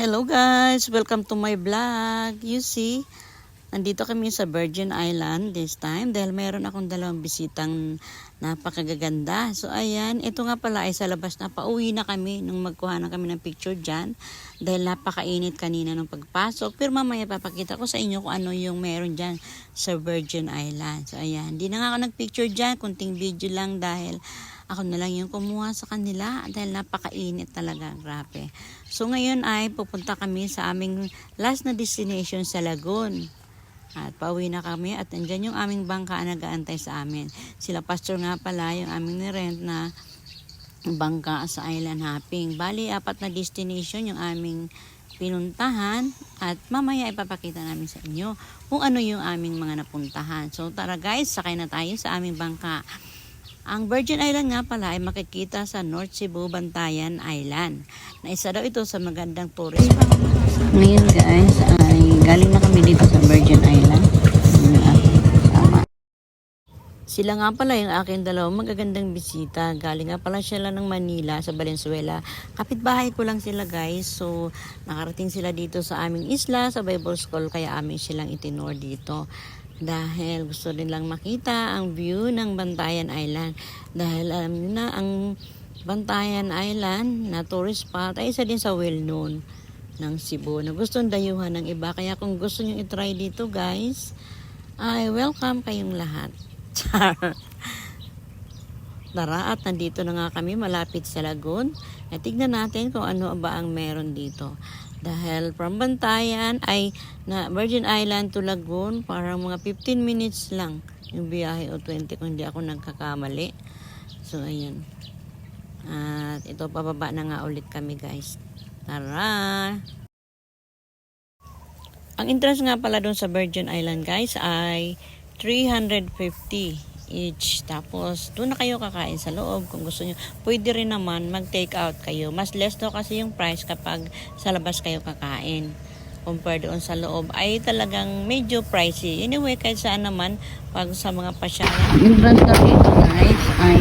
Hello guys! Welcome to my vlog. You see, nandito kami sa Virgin Island this time dahil mayroon akong dalawang bisitang napakagaganda. So ayan, ito nga pala ay sa labas na pauwi na kami nung magkuha na kami ng picture dyan dahil napakainit kanina nung pagpasok. Pero mamaya papakita ko sa inyo kung ano yung meron dyan sa Virgin Island. So ayan, hindi na nga ako nagpicture dyan, kunting video lang dahil ako na lang yung kumuha sa kanila dahil napakainit talaga, grabe. So ngayon ay pupunta kami sa aming last na destination sa Lagoon. At pauwi na kami at nandyan yung aming bangka na nag-aantay sa amin. Sila pastor nga pala yung aming nirent na bangka sa island hopping. Bali, 4 na destination yung aming pinuntahan at mamaya ipapakita namin sa inyo kung ano yung aming mga napuntahan. So tara guys, sakay na tayo sa aming bangka. Ang Virgin Island nga pala ay makikita sa North Cebu, Bantayan Island. Na isa daw ito sa magandang tourist spot. Ngayon guys, ay galing na kami dito sa Virgin Island. Sila nga pala yung aking dalawang magagandang bisita. Galing nga pala sila ng Manila sa Valenzuela. Kapitbahay ko lang sila guys. So nakarating sila dito sa aming isla, sa Bible School. Kaya amin silang itinor dito. Dahil gusto nilang makita ang view ng Bantayan Island. Dahil alam nyo na, ang Bantayan Island na tourist spot ay isa din sa well-known ng Cebu na gustong dayuhan ng iba. Kaya kung gusto nyo itry dito guys, ay welcome kayong lahat. Tara, at nandito na nga kami malapit sa Lagoon. At tignan natin kung ano ba ang meron dito. Dahil from Bantayan ay na Virgin Island to Lagoon, parang mga 15 minutes lang yung biyahe o 20 kung hindi ako nagkakamali. So ayun. At ito pababa na nga ulit kami guys. Tara! Ang entrance nga pala doon sa Virgin Island guys ay 350 each. Tapos, doon na kayo kakain sa loob kung gusto nyo. Pwede rin naman mag-take out kayo. Mas less daw kasi yung price kapag sa labas kayo kakain. Compare doon sa loob ay talagang medyo pricey. Anyway, kahit saan naman, pag sa mga pasyalan. Entrance na dito guys ay